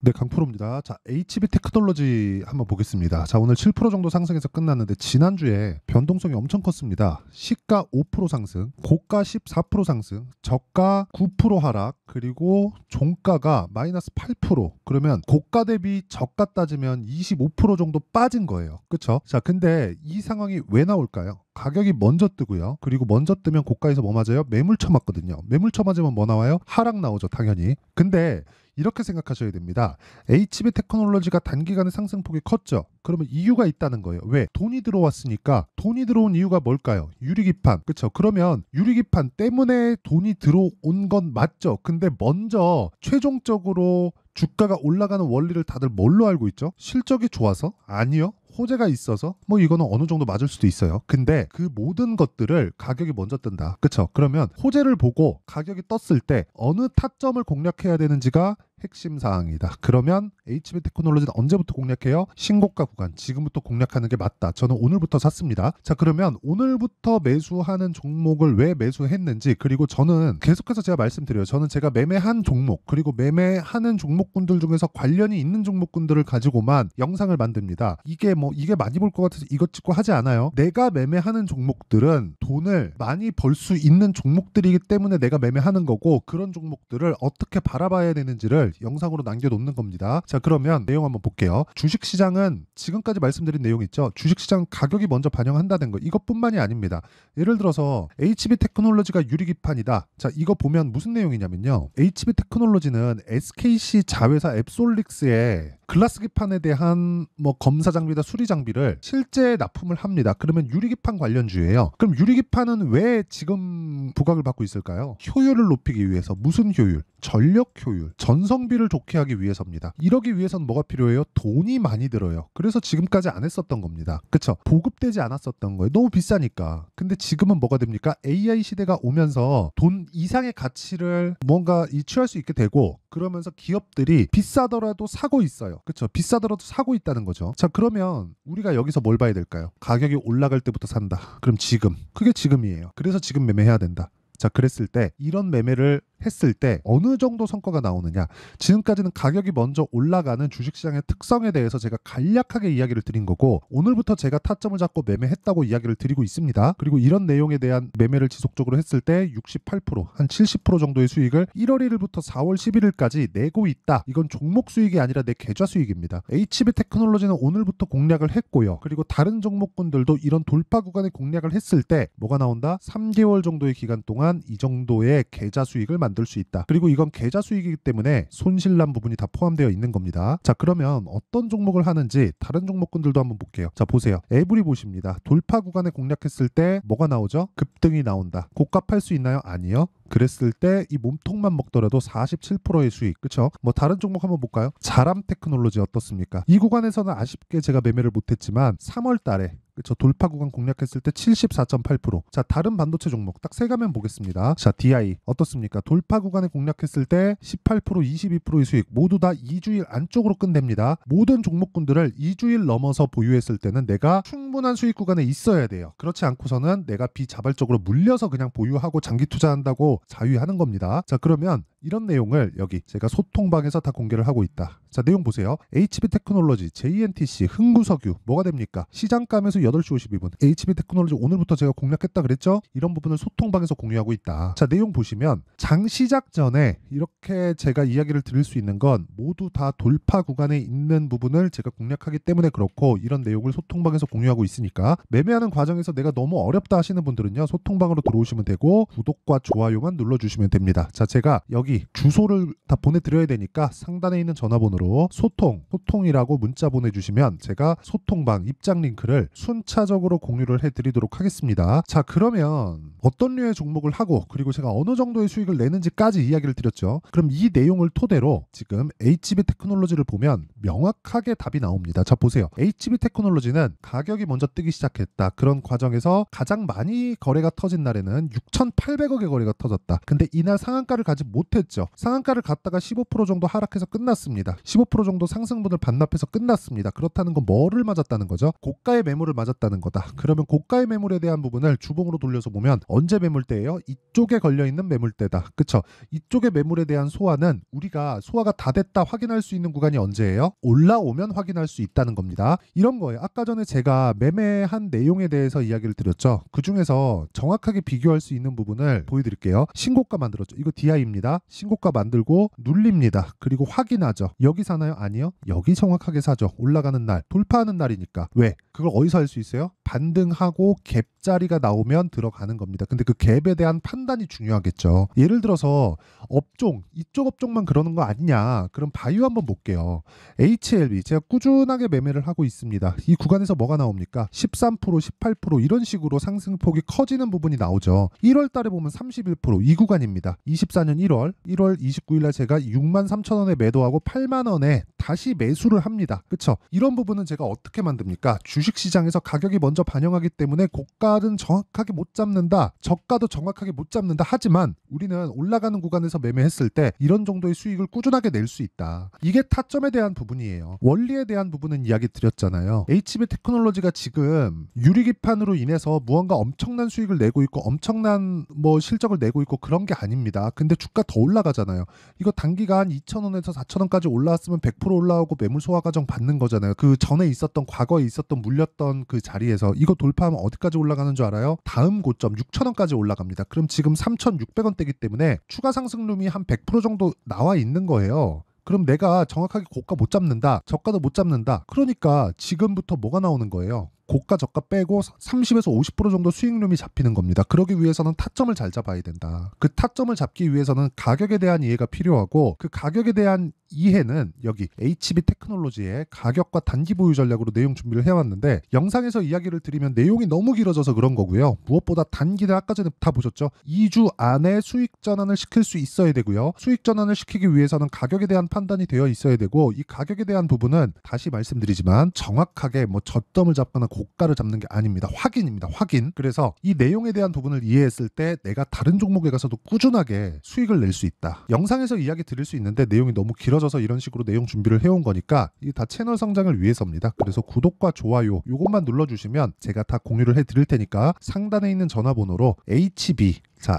네, 강프로입니다. 자, HB 테크놀로지 한번 보겠습니다. 자, 오늘 7% 정도 상승해서 끝났는데 지난주에 변동성이 엄청 컸습니다. 시가 5% 상승, 고가 14% 상승, 저가 9% 하락, 그리고 종가가 마이너스 8%. 그러면 고가 대비 저가 따지면 25% 정도 빠진 거예요. 그쵸? 자, 근데 이 상황이 왜 나올까요? 가격이 먼저 뜨고요. 그리고 먼저 뜨면 고가에서 뭐 맞아요? 매물 쳐맞거든요. 매물 쳐맞으면 뭐 나와요? 하락 나오죠, 당연히. 근데 이렇게 생각하셔야 됩니다. HB 테크놀로지가 단기간에 상승폭이 컸죠. 그러면 이유가 있다는 거예요. 왜? 돈이 들어왔으니까. 돈이 들어온 이유가 뭘까요? 유리기판. 그렇죠? 그러면 유리기판 때문에 돈이 들어온 건 맞죠. 근데 먼저 최종적으로 주가가 올라가는 원리를 다들 뭘로 알고 있죠? 실적이 좋아서? 아니요. 호재가 있어서 뭐 이거는 어느 정도 맞을 수도 있어요. 근데 그 모든 것들을 가격이 먼저 뜬다. 그쵸? 그러면 호재를 보고 가격이 떴을 때 어느 타점을 공략해야 되는지가 핵심 사항이다. 그러면 HB 테크놀로지는 언제부터 공략해요? 신고가 구간. 지금부터 공략하는 게 맞다. 저는 오늘부터 샀습니다. 자, 그러면 오늘부터 매수하는 종목을 왜 매수했는지, 그리고 저는 계속해서 제가 말씀드려요. 저는 제가 매매한 종목, 그리고 매매하는 종목군들 중에서 관련이 있는 종목군들을 가지고만 영상을 만듭니다. 이게 많이 볼 것 같아서 이것 찍고 하지 않아요. 내가 매매하는 종목들은 돈을 많이 벌 수 있는 종목들이기 때문에 내가 매매하는 거고, 그런 종목들을 어떻게 바라봐야 되는지를 영상으로 남겨놓는 겁니다. 자, 그러면 내용 한번 볼게요. 주식시장은 지금까지 말씀드린 내용 있죠. 주식시장 가격이 먼저 반영한다는 거, 이것뿐만이 아닙니다. 예를 들어서 HB 테크놀로지가 유리기판이다. 자, 이거 보면 무슨 내용이냐면요. HB 테크놀로지는 SKC 자회사 앱솔릭스의 글라스 기판에 대한 검사 장비나 수리 장비를 실제 납품을 합니다. 그러면 유리기판 관련주예요. 그럼 유리기판은 왜 지금 부각을 받고 있을까요? 효율을 높이기 위해서. 무슨 효율? 전력 효율, 전성비를 좋게 하기 위해서입니다. 이러기 위해서는 뭐가 필요해요? 돈이 많이 들어요. 그래서 지금까지 안 했었던 겁니다. 그쵸? 보급되지 않았었던 거예요. 너무 비싸니까. 근데 지금은 뭐가 됩니까? AI 시대가 오면서 돈 이상의 가치를 뭔가 취할 수 있게 되고, 그러면서 기업들이 비싸더라도 사고 있어요. 그쵸? 비싸더라도 사고 있다는 거죠. 자, 그러면 우리가 여기서 뭘 봐야 될까요? 가격이 올라갈 때부터 산다. 그럼 지금. 그게 지금이에요. 그래서 지금 매매해야 된다. 자, 그랬을 때 이런 매매를 했을 때 어느 정도 성과가 나오느냐. 지금까지는 가격이 먼저 올라가는 주식시장의 특성에 대해서 제가 간략하게 이야기를 드린 거고, 오늘부터 제가 타점을 잡고 매매했다고 이야기를 드리고 있습니다. 그리고 이런 내용에 대한 매매를 지속적으로 했을 때 68%, 한 70% 정도의 수익을 1월 1일부터 4월 11일까지 내고 있다. 이건 종목 수익이 아니라 내 계좌 수익입니다. HB 테크놀로지는 오늘부터 공략을 했고요. 그리고 다른 종목군들도 이런 돌파 구간에 공략을 했을 때 뭐가 나온다? 3개월 정도의 기간 동안 이 정도의 계좌 수익을 만들 수 있다. 그리고 이건 계좌 수익이기 때문에 손실난 부분이 다 포함되어 있는 겁니다. 자, 그러면 어떤 종목을 하는지 다른 종목군들도 한번 볼게요. 자, 보세요. 에브리 보십니다. 돌파 구간에 공략했을 때 뭐가 나오죠? 급등이 나온다. 고가 팔 수 있나요? 아니요. 그랬을 때 이 몸통만 먹더라도 47%의 수익. 그쵸? 다른 종목 한번 볼까요? 자람 테크놀로지 어떻습니까? 이 구간에서는 아쉽게 제가 매매를 못했지만 3월 달에 그쵸? 돌파 구간 공략했을 때 74.8%. 자, 다른 반도체 종목 딱 세 가면 보겠습니다. 자, DI 어떻습니까? 돌파 구간에 공략했을 때 18%, 22%의 수익. 모두 다 2주일 안쪽으로 끝냅니다. 모든 종목군들을 2주일 넘어서 보유했을 때는 내가 충분한 수익 구간에 있어야 돼요. 그렇지 않고서는 내가 비자발적으로 물려서 그냥 보유하고 장기 투자한다고 자유하는 겁니다. 자, 그러면 이런 내용을 여기 제가 소통방에서 다 공개를 하고 있다. 자, 내용 보세요. HB 테크놀로지, JNTC, 흥구석유 뭐가 됩니까? 시장감에서 8시 52분. HB 테크놀로지 오늘부터 제가 공략했다 그랬죠? 이런 부분을 소통방에서 공유하고 있다. 자, 내용 보시면 장 시작 전에 이렇게 제가 이야기를 드릴 수 있는 건 모두 다 돌파 구간에 있는 부분을 제가 공략하기 때문에 그렇고, 이런 내용을 소통방에서 공유하고 있으니까 매매하는 과정에서 내가 너무 어렵다 하시는 분들은요, 소통방으로 들어오시면 되고 구독과 좋아요만 눌러주시면 됩니다. 자, 제가 여기 주소를 다 보내드려야 되니까 상단에 있는 전화번호로 소통이라고 문자 보내주시면 제가 소통방 입장 링크를 순차적으로 공유를 해드리도록 하겠습니다. 자, 그러면 어떤 류의 종목을 하고 그리고 제가 어느 정도의 수익을 내는지까지 이야기를 드렸죠. 그럼 이 내용을 토대로 지금 HB 테크놀로지를 보면 명확하게 답이 나옵니다. 자, 보세요. HB 테크놀로지는 가격이 먼저 뜨기 시작했다. 그런 과정에서 가장 많이 거래가 터진 날에는 6,800억의 거래가 터졌다. 근데 이날 상한가를 가지 못했 못했죠. 상한가를 갔다가 15% 정도 하락해서 끝났습니다. 15% 정도 상승분을 반납해서 끝났습니다. 그렇다는 건 뭐를 맞았다는 거죠? 고가의 매물을 맞았다는 거다. 그러면 고가의 매물에 대한 부분을 주봉으로 돌려서 보면 언제 매물대예요? 이쪽에 걸려있는 매물대다. 그쵸? 이쪽의 매물에 대한 소화는 우리가 소화가 다 됐다 확인할 수 있는 구간이 언제예요? 올라오면 확인할 수 있다는 겁니다. 이런 거예요. 아까 전에 제가 매매한 내용에 대해서 이야기를 드렸죠. 그 중에서 정확하게 비교할 수 있는 부분을 보여드릴게요. 신고가 만들었죠. 이거 DI입니다. 신고가 만들고 눌립니다. 그리고 확인하죠. 여기 사나요? 아니요. 여기 정확하게 사죠. 올라가는 날, 돌파하는 날이니까. 왜? 그걸 어디서 할 수 있어요? 반등하고 갭자리가 나오면 들어가는 겁니다. 근데 그 갭에 대한 판단이 중요하겠죠. 예를 들어서 업종, 이쪽 업종만 그러는 거 아니냐. 그럼 바이오 한번 볼게요. HLB 제가 꾸준하게 매매를 하고 있습니다. 이 구간에서 뭐가 나옵니까? 13%, 18% 이런 식으로 상승폭이 커지는 부분이 나오죠. 1월 달에 보면 31%이 구간입니다. 24년 1월 29일 날 제가 63,000원에 매도하고 8만 원에 다시 매수를 합니다. 그쵸? 이런 부분은 제가 어떻게 만듭니까? 주식시장에서 가격이 먼저 반영하기 때문에 고가는 정확하게 못 잡는다. 저가도 정확하게 못 잡는다. 하지만 우리는 올라가는 구간에서 매매했을 때 이런 정도의 수익을 꾸준하게 낼 수 있다. 이게 타점에 대한 부분이에요. 원리에 대한 부분은 이야기 드렸잖아요. HB 테크놀로지가 지금 유리기판으로 인해서 무언가 엄청난 수익을 내고 있고 엄청난 실적을 내고 있고 그런 게 아닙니다. 근데 주가 더 올라가잖아요. 이거 단기간 2,000원에서 4,000원까지 올라왔으면 100% 올라오고 매물 소화 과정 받는 거잖아요. 그 전에 있었던 과거에 있었던 물렸던 그 자리에서 이거 돌파하면 어디까지 올라가는 줄 알아요? 다음 고점 6,000원까지 올라갑니다. 그럼 지금 3,600원대이기 때문에 추가 상승룸이 한 100% 정도 나와 있는 거예요. 그럼 내가 정확하게 고가 못 잡는다. 저가도 못 잡는다. 그러니까 지금부터 뭐가 나오는 거예요? 고가 저가 빼고 30에서 50% 정도 수익률이 잡히는 겁니다. 그러기 위해서는 타점을 잘 잡아야 된다. 그 타점을 잡기 위해서는 가격에 대한 이해가 필요하고 그 가격에 대한 이해는 여기 HB 테크놀로지의 가격과 단기 보유 전략으로 내용 준비를 해왔는데 영상에서 이야기를 드리면 내용이 너무 길어져서 그런 거고요. 무엇보다 단기는 아까 전에 다 보셨죠? 2주 안에 수익 전환을 시킬 수 있어야 되고요. 수익 전환을 시키기 위해서는 가격에 대한 판단이 되어 있어야 되고 이 가격에 대한 부분은 다시 말씀드리지만 정확하게 저점을 잡거나 고가를 잡는 게 아닙니다. 확인입니다. 확인. 그래서 이 내용에 대한 부분을 이해했을 때 내가 다른 종목에 가서도 꾸준하게 수익을 낼 수 있다. 영상에서 이야기 드릴 수 있는데 내용이 너무 길어져서 이런 식으로 내용 준비를 해온 거니까 이게 다 채널 성장을 위해서입니다. 그래서 구독과 좋아요 요것만 눌러주시면 제가 다 공유를 해드릴 테니까 상단에 있는 전화번호로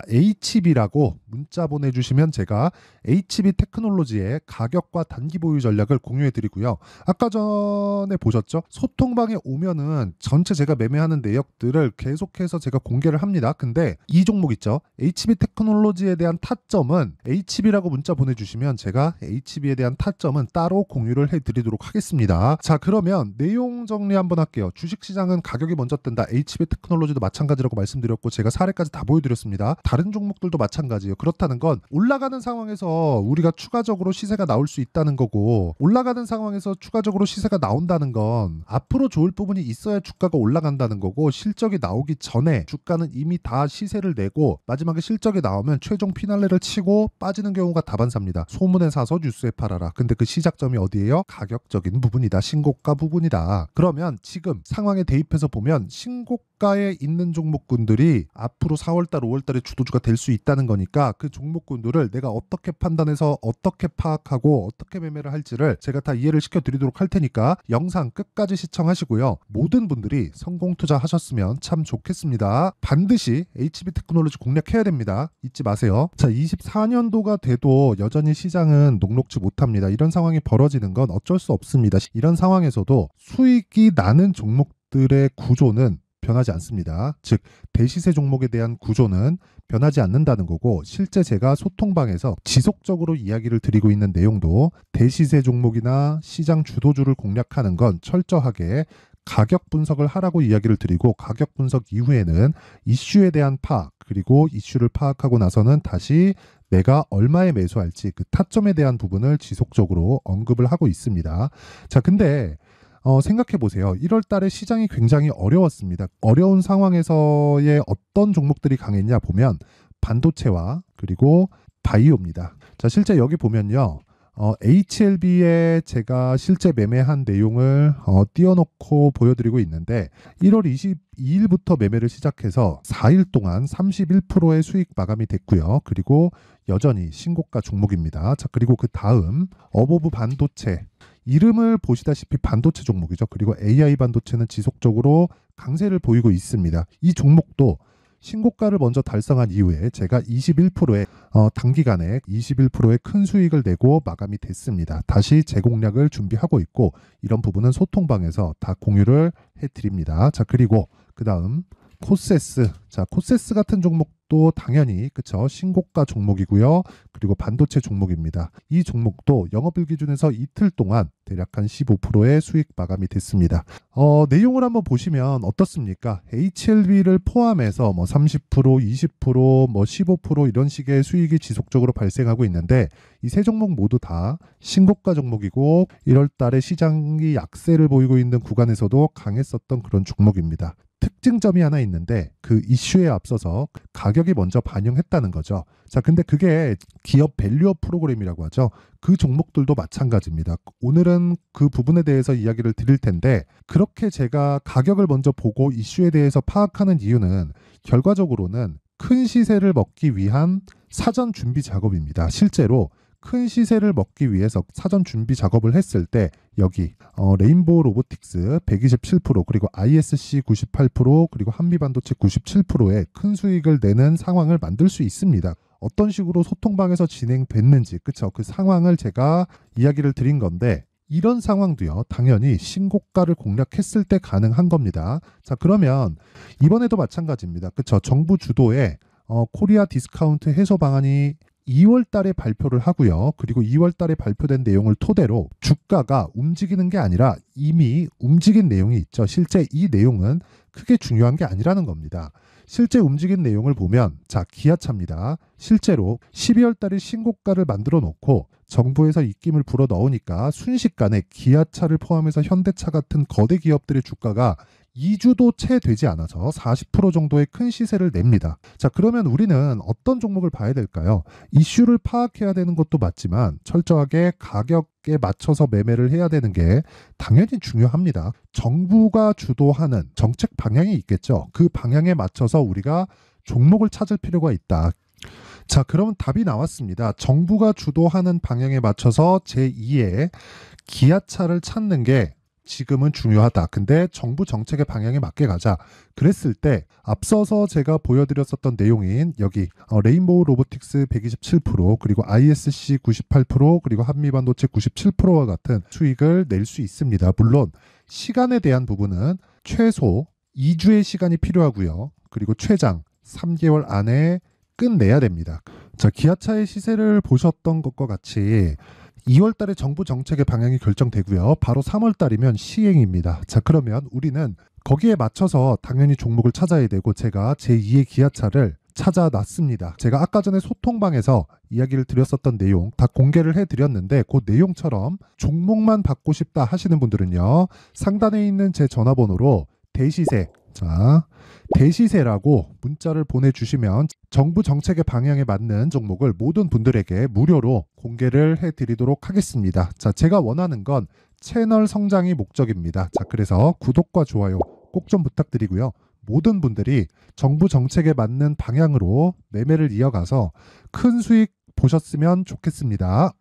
HB라고 문자 보내주시면 제가 HB 테크놀로지의 가격과 단기 보유 전략을 공유해드리고요. 아까 전에 보셨죠? 소통방에 오면은 전체 제가 매매하는 내역들을 계속해서 제가 공개를 합니다. 근데 이 종목 있죠? HB 테크놀로지에 대한 타점은 HB라고 문자 보내주시면 제가 HB에 대한 타점은 따로 공유를 해드리도록 하겠습니다. 자, 그러면 내용 정리 한번 할게요. 주식시장은 가격이 먼저 뜬다. HB 테크놀로지도 마찬가지라고 말씀드렸고 제가 사례까지 다 보여드렸습니다. 다른 종목들도 마찬가지예요. 그렇다는 건 올라가는 상황에서 우리가 추가적으로 시세가 나올 수 있다는 거고 올라가는 상황에서 추가적으로 시세가 나온다는 건 앞으로 좋을 부분이 있어야 주가가 올라간다는 거고 실적이 나오기 전에 주가는 이미 다 시세를 내고 마지막에 실적이 나오면 최종 피날레를 치고 빠지는 경우가 다반사입니다. 소문에 사서 뉴스에 팔아라. 근데 그 시작점이 어디예요? 가격적인 부분이다. 신고가 부분이다. 그러면 지금 상황에 대입해서 보면 신고가에 있는 종목군들이 앞으로 4월달, 5월달에 주도주가 될 수 있다는 거니까 그 종목군들을 내가 어떻게 판단해서 어떻게 파악하고 어떻게 매매를 할지를 제가 다 이해를 시켜드리도록 할 테니까 영상 끝까지 시청하시고요. 모든 분들이 성공 투자하셨으면 참 좋겠습니다. 반드시 HB 테크놀로지 공략해야 됩니다. 잊지 마세요. 자, 24년도가 돼도 여전히 시장은 녹록지 못합니다. 이런 상황이 벌어지는 건 어쩔 수 없습니다. 이런 상황에서도 수익이 나는 종목들의 구조는 변하지 않습니다. 즉 대시세 종목에 대한 구조는 변하지 않는다는 거고 실제 제가 소통방에서 지속적으로 이야기를 드리고 있는 내용도 대시세 종목이나 시장 주도주를 공략하는 건 철저하게 가격 분석을 하라고 이야기를 드리고 가격 분석 이후에는 이슈에 대한 파악 그리고 이슈를 파악하고 나서는 다시 내가 얼마에 매수할지 그 타점에 대한 부분을 지속적으로 언급을 하고 있습니다. 자, 근데 생각해 보세요. 1월 달에 시장이 굉장히 어려웠습니다. 어려운 상황에서의 어떤 종목들이 강했냐 보면 반도체와 그리고 바이오입니다. 자, 실제 여기 보면요. HLB에 제가 실제 매매한 내용을 띄워놓고 보여드리고 있는데 1월 22일부터 매매를 시작해서 4일 동안 31%의 수익 마감이 됐고요. 그리고 여전히 신고가 종목입니다. 자, 그리고 그 다음 어보브 반도체, 이름을 보시다시피 반도체 종목이죠. 그리고 AI 반도체는 지속적으로 강세를 보이고 있습니다. 이 종목도 신고가를 먼저 달성한 이후에 제가 21%의 단기간에 21%의 큰 수익을 내고 마감이 됐습니다. 다시 재공략을 준비하고 있고, 이런 부분은 소통방에서 다 공유를 해드립니다. 자, 그리고 그 다음 코세스. 자, 코세스 같은 종목도 당연히 그쵸, 신고가 종목이고요. 그리고 반도체 종목입니다. 이 종목도 영업일 기준에서 이틀 동안 대략 한 15%의 수익 마감이 됐습니다. 내용을 한번 보시면 어떻습니까? HLB를 포함해서 뭐 30%, 20%, 뭐 15% 이런 식의 수익이 지속적으로 발생하고 있는데, 이 세 종목 모두 다 신고가 종목이고 1월 달에 시장이 약세를 보이고 있는 구간에서도 강했었던 그런 종목입니다. 특징점이 하나 있는데, 그 이슈에 앞서서 가격이 먼저 반영했다는 거죠. 자, 근데 그게 기업 밸류업 프로그램이라고 하죠. 그 종목들도 마찬가지입니다. 오늘은 그 부분에 대해서 이야기를 드릴 텐데, 그렇게 제가 가격을 먼저 보고 이슈에 대해서 파악하는 이유는 결과적으로는 큰 시세를 먹기 위한 사전 준비 작업입니다. 실제로 큰 시세를 먹기 위해서 사전 준비 작업을 했을 때 여기 레인보우 로보틱스 127%, 그리고 ISC 98%, 그리고 한미반도체 97%의 큰 수익을 내는 상황을 만들 수 있습니다. 어떤 식으로 소통방에서 진행됐는지, 그쵸? 그 상황을 제가 이야기를 드린 건데, 이런 상황도요, 당연히 신고가를 공략했을 때 가능한 겁니다. 자, 그러면 이번에도 마찬가지입니다. 그쵸? 정부 주도의 코리아 디스카운트 해소 방안이 2월 달에 발표를 하고요. 그리고 2월 달에 발표된 내용을 토대로 주가가 움직이는 게 아니라 이미 움직인 내용이 있죠. 실제 이 내용은 크게 중요한 게 아니라는 겁니다. 실제 움직인 내용을 보면, 자, 기아차입니다. 실제로 12월 달에 신고가를 만들어 놓고 정부에서 입김을 불어 넣으니까 순식간에 기아차를 포함해서 현대차 같은 거대 기업들의 주가가 2주도 채 되지 않아서 40% 정도의 큰 시세를 냅니다. 자, 그러면 우리는 어떤 종목을 봐야 될까요? 이슈를 파악해야 되는 것도 맞지만 철저하게 가격에 맞춰서 매매를 해야 되는 게 당연히 중요합니다. 정부가 주도하는 정책 방향이 있겠죠. 그 방향에 맞춰서 우리가 종목을 찾을 필요가 있다. 자, 그러면 답이 나왔습니다. 정부가 주도하는 방향에 맞춰서 제2의 기아차를 찾는 게 지금은 중요하다. 근데 정부 정책의 방향에 맞게 가자. 그랬을 때 앞서서 제가 보여드렸었던 내용인 여기 레인보우 로보틱스 127%, 그리고 ISC 98%, 그리고 한미반도체 97%와 같은 수익을 낼 수 있습니다. 물론 시간에 대한 부분은 최소 2주의 시간이 필요하고요. 그리고 최장 3개월 안에 끝내야 됩니다. 자, 기아차의 시세를 보셨던 것과 같이 2월 달에 정부 정책의 방향이 결정되고요. 바로 3월 달이면 시행입니다. 자, 그러면 우리는 거기에 맞춰서 당연히 종목을 찾아야 되고, 제가 제2의 기아차를 찾아놨습니다. 제가 아까 전에 소통방에서 이야기를 드렸었던 내용 다 공개를 해드렸는데, 그 내용처럼 종목만 받고 싶다 하시는 분들은요, 상단에 있는 제 전화번호로 대시세, 자, 대시세라고 문자를 보내주시면 정부 정책의 방향에 맞는 종목을 모든 분들에게 무료로 공개를 해드리도록 하겠습니다. 자, 제가 원하는 건 채널 성장이 목적입니다. 자, 그래서 구독과 좋아요 꼭 좀 부탁드리고요. 모든 분들이 정부 정책에 맞는 방향으로 매매를 이어가서 큰 수익 보셨으면 좋겠습니다.